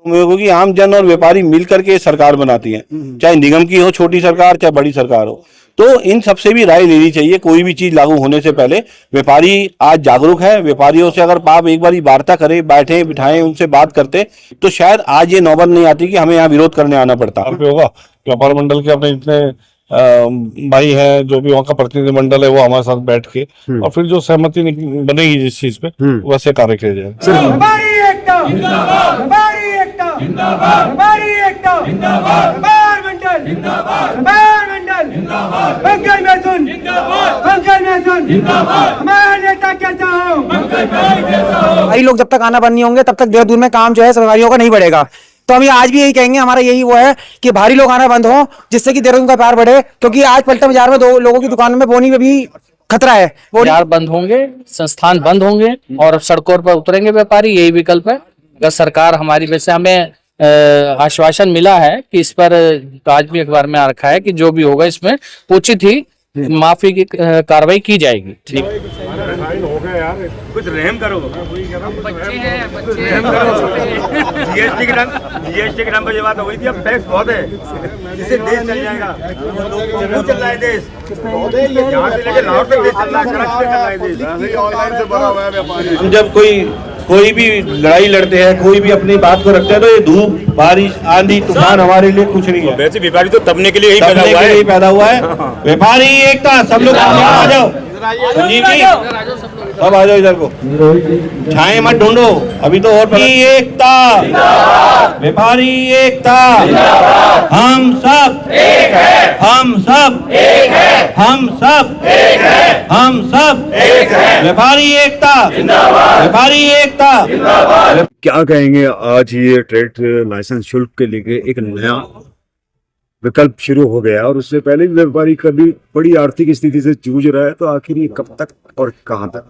क्योंकि आम जन और व्यापारी मिलकर के सरकार बनाती है, चाहे निगम की हो छोटी सरकार, चाहे बड़ी सरकार हो। तो इन सबसे भी राय लेनी चाहिए कोई भी चीज लागू होने से पहले। व्यापारी आज जागरूक है, व्यापारियों से अगर आप एक बार वार्ता करें, बैठे बिठाएं, उनसे बात करते, तो शायद आज ये नौबत नहीं आती कि हमें यहाँ विरोध करने आना पड़ता। होगा व्यापार मंडल के अपने इतने भाई हैं, जो भी वहाँ का प्रतिनिधिमंडल है वो हमारे साथ बैठ के और फिर जो सहमति बनेगी जिस चीज पे वैसे कार्य किया जाए। हमारी एकता जिंदाबाद, हमारी एकता जिंदाबाद, हमारी एकता जिंदाबाद, व्यापार मंडल जिंदाबाद, व्यापार मंडल जिंदाबाद, पंकज महसून जिंदाबाद, पंकज महसून जिंदाबाद, हमारा नेता कैसा हो, पंकज भाई कैसा हो। भाई लोग जब तक आना बंद नहीं होंगे तब तक देहरादून में काम जो है सरकारियों का नहीं बढ़ेगा। तो हम आज भी यही कहेंगे, हमारा यही वो है कि भारी लोग आना बंद हो, जिससे कि देहरादून का व्यापार बढ़े। क्योंकि आज पलटा बाजार में 2 लोगों की दुकान में बोनी में भी खतरा है। बाजार बंद होंगे, संस्थान बंद होंगे और सड़कों पर उतरेंगे व्यापारी, यही विकल्प है। अगर सरकार हमारी, वैसे हमें आश्वासन मिला है कि इस पर आज भी अखबार में आ रखा है कि जो भी होगा इसमें उचित ही माफी की कार्रवाई की जाएगी। ठीक, कुछ रहम करो, बच्चे हैं, जीएसटी के नाम पर ये बात हो गई थी। अब टैक्स बहुत है, जिससे देश चल जाएगा। चल रहा है देश, यहाँ से लेकर लाहौर तक देश चल रहा है, कराची तक चल रहा है देश। ऑनलाइन से भरा हुआ है व्यापारी। हम जब कोई भी लड़ाई लड़ते हैं, कोई भी अपनी बात को रखते हैं, तो ये धूप, बारिश, आंधी, तूफान हमारे लिए कुछ नहीं है। वैसे व्यापारी तो तबने के लिए ही पैदा हुआ है। व्यापारी एकता, सब लोग आ जाओ, संजीव जी सब आ जाओ इधर को, छाए मत ढूंढो अभी तो। और एकता, व्यापारी एकता, हम सब एक है, हम सब एक है, हम सब एक है, हम सब एक है, व्यापारी एकता, व्यापारी एकता। क्या कहेंगे, आज ये ट्रेड लाइसेंस शुल्क के लिए एक नया विकल्प शुरू हो गया और उससे पहले भी व्यापारी कभी बड़ी आर्थिक स्थिति से जूझ रहा है, तो आखिर ये कब तक और कहां तक?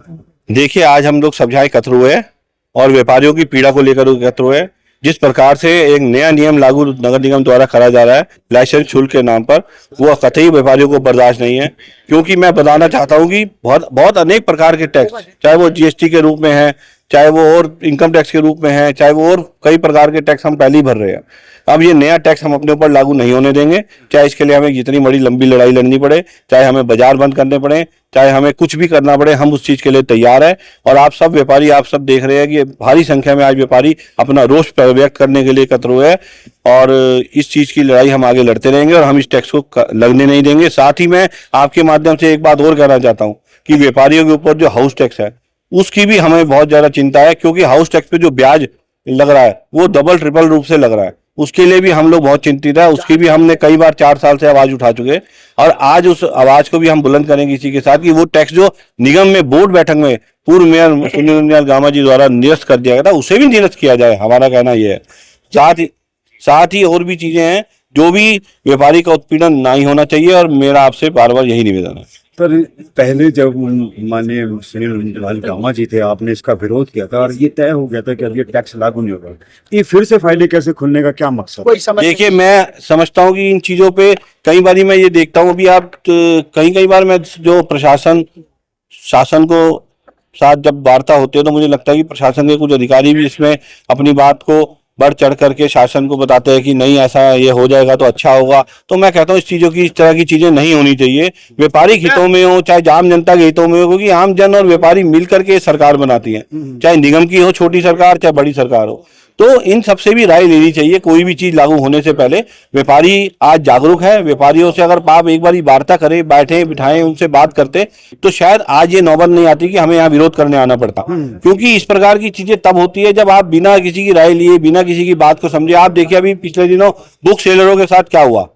देखिए, आज हम लोग सब जगह एकत्र हुए हैं और व्यापारियों की पीड़ा को लेकर एकत्र हुए हैं। जिस प्रकार से एक नया नियम लागू नगर निगम द्वारा करा जा रहा है लाइसेंस शुल्क के नाम पर, वो कतई व्यापारियों को बर्दाश्त नहीं है। क्योंकि मैं बताना चाहता हूं कि बहुत अनेक प्रकार के टैक्स, चाहे वो जीएसटी के रूप में है, चाहे वो और इनकम टैक्स के रूप में है, चाहे वो और कई प्रकार के टैक्स हम पहले ही भर रहे हैं। अब ये नया टैक्स हम अपने ऊपर लागू नहीं होने देंगे, चाहे इसके लिए हमें जितनी बड़ी लंबी लड़ाई लड़नी पड़े, चाहे हमें बाजार बंद करने पड़े, चाहे हमें कुछ भी करना पड़े, हम उस चीज के लिए तैयार है। और आप सब व्यापारी, आप सब देख रहे हैं कि भारी संख्या में आज व्यापारी अपना रोष व्यक्त करने के लिए एकत्र हुए हैं और इस चीज की लड़ाई हम आगे लड़ते रहेंगे और हम इस टैक्स को लगने नहीं देंगे। साथ ही मैं आपके माध्यम से एक बात और कहना चाहता हूँ कि व्यापारियों के ऊपर जो हाउस टैक्स है उसकी भी हमें बहुत ज्यादा चिंता है। क्योंकि हाउस टैक्स पे जो ब्याज लग रहा है वो डबल ट्रिपल रूप से लग रहा है, उसके लिए भी हम लोग बहुत चिंतित है। उसकी भी हमने कई बार 4 साल से आवाज उठा चुके और आज उस आवाज को भी हम बुलंद करेंगे इसी के साथ कि वो टैक्स जो निगम में बोर्ड बैठक में पूर्व मेयर सुनील गामा जी द्वारा निरस्त कर दिया गया था, उसे भी निरस्त किया जाए, हमारा कहना यह है। साथ ही और भी चीजें हैं जो भी व्यापारी का उत्पीड़न नहीं होना चाहिए और मेरा आपसे बार बार यही निवेदन है। पर पहले जब माननीय सुनील गामा जी थे, आपने इसका विरोध किया था और ये तय हो गया था कि अब ये टैक्स लागू नहीं होगा। ये फिर से फायदे कैसे खुलने का क्या मकसद? देखिए, मैं समझता हूँ कि इन चीजों पे कई बार मैं ये देखता हूँ, अभी आप कई बार मैं जो शासन को साथ जब वार्ता होती है तो मुझे लगता है कि प्रशासन के कुछ अधिकारी भी इसमें अपनी बात को बढ़ चढ़ करके शासन को बताते हैं कि नहीं ऐसा ये हो जाएगा तो अच्छा होगा। तो मैं कहता हूँ इस तरह की चीजें नहीं होनी चाहिए। व्यापारिक हितों में हो चाहे आम जनता के हितों में हो, क्योंकि आम जन और व्यापारी मिलकर के सरकार बनाती है, चाहे निगम की हो छोटी सरकार, चाहे बड़ी सरकार हो। तो इन सबसे भी राय लेनी चाहिए कोई भी चीज लागू होने से पहले। व्यापारी आज जागरूक है, व्यापारियों से अगर आप एक बार वार्ता करें, बैठे बिठाएं, उनसे बात करते, तो शायद आज ये नौबत नहीं आती कि हमें यहाँ विरोध करने आना पड़ता। क्योंकि इस प्रकार की चीजें तब होती है जब आप बिना किसी की राय लिए, बिना किसी की बात को समझे। आप देखिए अभी पिछले दिनों बुक सेलरों के साथ क्या हुआ।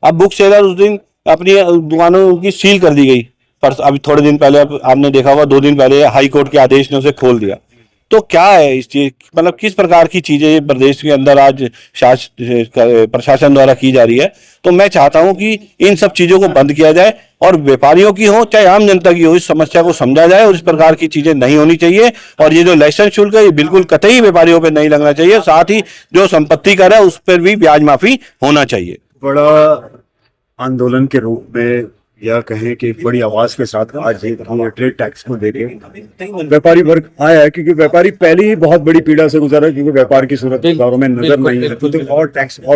अब बुक सेलर उस दिन अपनी दुकानों की सील कर दी गई, पर अभी थोड़े दिन पहले आपने देखा होगा 2 दिन पहले हाई कोर्ट के आदेश ने उसे खोल दिया। तो क्या है इस चीज, मतलब किस प्रकार की चीजें प्रदेश के अंदर आज प्रशासन द्वारा की जा रही है। तो मैं चाहता हूं कि इन सब चीजों को बंद किया जाए और व्यापारियों की हो चाहे आम जनता की हो, इस समस्या को समझा जाए और इस प्रकार की चीजें नहीं होनी चाहिए। और ये जो लाइसेंस शुल्क है ये बिल्कुल कतई व्यापारियों पर नहीं लगना चाहिए। साथ ही जो संपत्ति कर है उस पर भी ब्याज माफी होना चाहिए। बड़ा आंदोलन के रूप में या कहें कि बड़ी आवाज के साथ आज ये ट्रेड टैक्स को देके व्यापारी वर्ग आया है, क्योंकि व्यापारी पहले ही बहुत बड़ी पीड़ा से गुजरा है, क्योंकि व्यापार की सूरत बाजारों में नजर नहीं है। तो और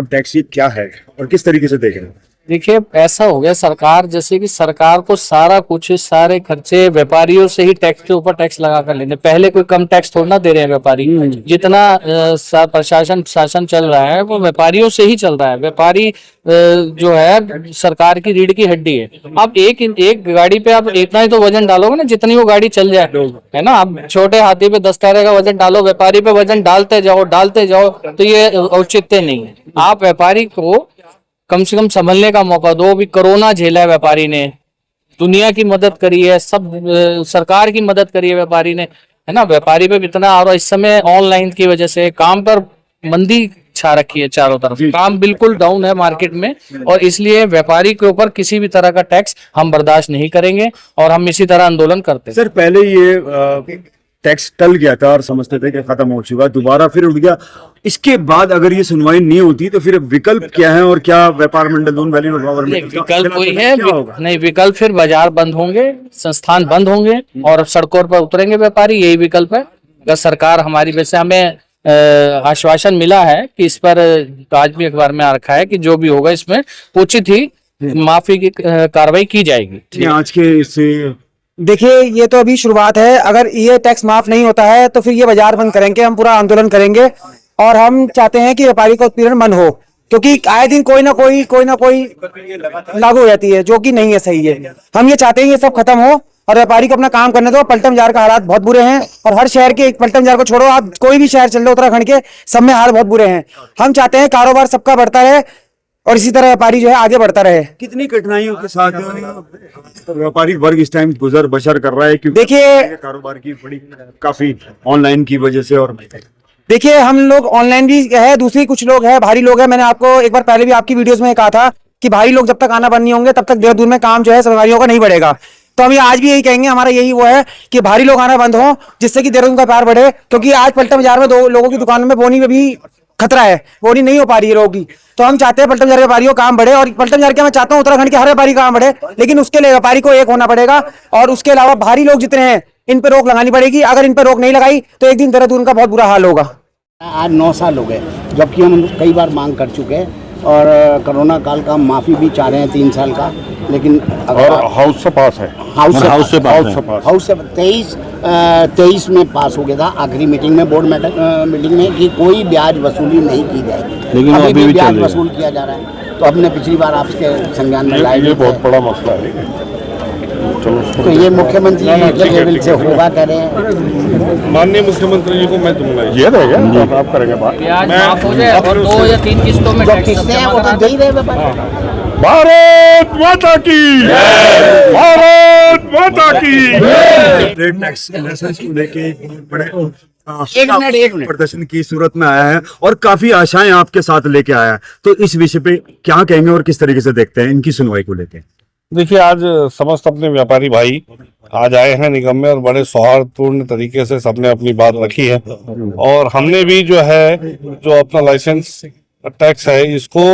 टैक्स ये क्या है और किस तरीके से देख रहे हैं? देखिए, ऐसा हो गया सरकार, जैसे कि सरकार को सारा कुछ, सारे खर्चे व्यापारियों से ही टैक्स के ऊपर टैक्स लगा कर लेने। पहले कोई कम टैक्स थोड़ा ना दे रहे हैं व्यापारी। जितना प्रशासन शासन चल रहा है वो व्यापारियों से ही चल रहा है। व्यापारी जो है सरकार की रीढ़ की हड्डी है। अब एक गाड़ी पे आप इतना ही तो वजन डालोगे ना जितनी वो गाड़ी चल जाए, है ना। अब छोटे हाथी पे 10 टायरे का वजन डालो, व्यापारी पे वजन डालते जाओ तो ये औचित्य नहीं है। आप व्यापारी को कम से कम संभलने का मौका दो। अभी कोरोना झेला है व्यापारी ने, दुनिया की मदद करी है, सब सरकार की मदद करी है व्यापारी ने, है ना। व्यापारी पे इतना, और इस समय ऑनलाइन की वजह से काम पर मंदी छा रखी है, चारों तरफ काम बिल्कुल डाउन है मार्केट में। और इसलिए व्यापारी के ऊपर किसी भी तरह का टैक्स हम बर्दाश्त नहीं करेंगे और हम इसी तरह आंदोलन करते हैं। सर, पहले ये टैक्स टल गया था और समझते थे कि खत्म हो चुका, दोबारा फिर उठ गया। इसके बाद अगर ये सुनवाई नहीं होती तो फिर विकल्प क्या है और क्या व्यापार मंडल विकल्प कोई है नहीं, विकल्प फिर बाजार बंद होंगे, संस्थान बंद होंगे और सड़कों पर उतरेंगे व्यापारी, यही विकल्प है। अगर सरकार हमारी, वैसे हमें आश्वासन मिला है कि इस पर आज भी अखबार में आ रखा है कि जो भी होगा इसमें उचित ही माफी की कार्रवाई की जाएगी। आज के इससे देखिए, ये तो अभी शुरुआत है। अगर ये टैक्स माफ नहीं होता है तो फिर ये बाजार बंद करेंगे, हम पूरा आंदोलन करेंगे। और हम चाहते हैं कि व्यापारी का उत्पीड़न बंद हो, क्योंकि आए दिन कोई ना कोई लागू हो जाती है जो कि नहीं है, सही है। हम ये चाहते हैं ये सब खत्म हो और व्यापारी को अपना काम करने दो। पलटन बाजार का हालात बहुत बुरे हैं और हर शहर के, पलटन बाजार को छोड़ो, आप कोई भी शहर चल लो उत्तराखंड के, सब में हाल बहुत बुरे हैं। हम चाहते हैं कारोबार सबका बढ़ता रहे और इसी तरह व्यापारी जो है आगे बढ़ता रहे। कितनी कठिनाइयों के साथ व्यापारी वर्ग इस टाइम गुजर बसर कर रहा है, क्योंकि देखिए, कारोबार की बड़ी काफी ऑनलाइन की वजह से। और देखिए, हम लोग ऑनलाइन भी है, दूसरी कुछ लोग है, भारी लोग है। मैंने आपको एक बार पहले भी आपकी वीडियोस में कहा था कि भारी लोग जब तक आना बंद नहीं होंगे तब तक देहरादून में काम जो है व्यापारियों का नहीं बढ़ेगा। तो हम आज भी यही कहेंगे, हमारा यही वो है कि भारी लोग आना बंद हो, जिससे कि देहरादून का प्यार बढ़े। क्योंकि आज पलटन बाजार में 2 लोगों की दुकान में बोनी में भी खतरा है, बोनी नहीं हो पा रही है लोगों की। तो हम चाहते हैं पलटन बाजार व्यापारियों काम बढ़े, और पलटन बाजार के मैं चाहता हूँ उत्तराखंड के हर व्यापारी काम बढ़े, लेकिन उसके लिए व्यापारी को एक होना पड़ेगा। और उसके अलावा भारी लोग जितने हैं इन पे रोक लगानी पड़ेगी। अगर इन पे रोक नहीं लगाई तो एक दिन देहरादून का बहुत बुरा हाल होगा। आज 9 साल हो गए, जबकि हम कई बार मांग कर चुके हैं और कोरोना काल का माफी भी चाह रहे हैं 3 साल का, लेकिन हाउस से पास है, हाउस से 23 में पास हो गया था आखिरी मीटिंग में, बोर्ड मीटिंग में, कि कोई ब्याज वसूली नहीं की जाएगी, लेकिन अभी भी ब्याज वसूल किया जा रहा है। तो हमने पिछली बार आपके संज्ञान में लाए, ये बहुत बड़ा मसला है। तो ये मुख्यमंत्री के लेवल से होगा, कह रहे हैं। माननीय मुख्यमंत्री जी को मैं दूंगा, ये रहेगा, आप करेंगे बात। ब्याज माफ हो जाए और 2 या 3 किस्तों में जो किस्तें हैं वो तो दे ही रहे व्यापारी। भारत माता की, भारत माता की। ट्रेड टैक्स लाइसेंस को लेके बड़े एक मिनट प्रदर्शन की सूरत में आया है और काफी आशाएं आपके साथ लेके आया है। तो इस विषय पे क्या कहेंगे और किस तरीके से देखते हैं इनकी सुनवाई को लेके? देखिए, आज समस्त अपने व्यापारी भाई आज आए हैं निगम में और बड़े सौहार्दपूर्ण तरीके से सबने अपनी बात रखी है। और हमने भी जो है, जो अपना लाइसेंस टैक्स है, इसको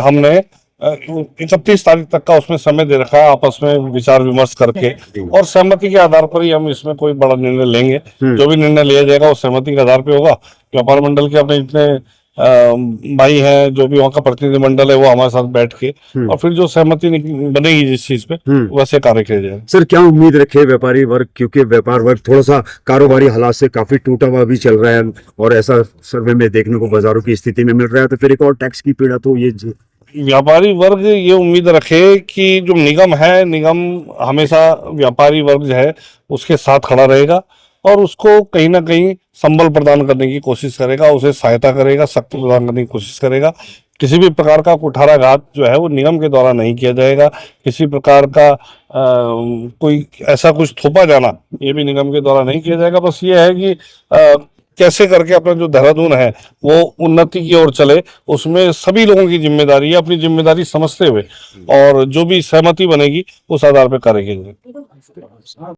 हमने 31 तारीख तक का उसमें समय दे रखा है, आपस में विचार विमर्श करके, और सहमति के आधार पर ही हम इसमें कोई बड़ा निर्णय लेंगे। जो भी निर्णय लिया जाएगा वो सहमति के आधार पर होगा। व्यापार मंडल के अपने जितने भाई हैं, जो भी वहाँ का प्रतिनिधिमंडल है, वो हमारे साथ बैठ के और फिर जो सहमति बनेगी जिस चीज पे, वैसे कार्य किया जाए। सर, क्या उम्मीद रखे व्यापारी वर्ग, क्योंकि व्यापार वर्ग थोड़ा सा कारोबारी हालात से काफी टूटा हुआ भी चल रहा है और ऐसा सर्वे में देखने को बाजारों की स्थिति में मिल रहा है, तो फिर एक और टैक्स की पीड़ा तो ये व्यापारी वर्ग ये उम्मीद रखे कि जो निगम है, निगम हमेशा व्यापारी वर्ग जो है उसके साथ खड़ा रहेगा और उसको कहीं ना कहीं संबल प्रदान करने की कोशिश करेगा, उसे सहायता करेगा, शक्ति प्रदान करने की कोशिश करेगा। किसी भी प्रकार का कुठाराघात जो है वो निगम के द्वारा नहीं किया जाएगा। किसी प्रकार का कोई ऐसा कुछ थोपा जाना ये भी निगम के द्वारा नहीं किया जाएगा। बस ये है कि कैसे करके अपना जो देहरादून है वो उन्नति की ओर चले, उसमें सभी लोगों की जिम्मेदारी है। अपनी जिम्मेदारी समझते हुए और जो भी सहमति बनेगी उस आधार पर कार्य किया जाएगा।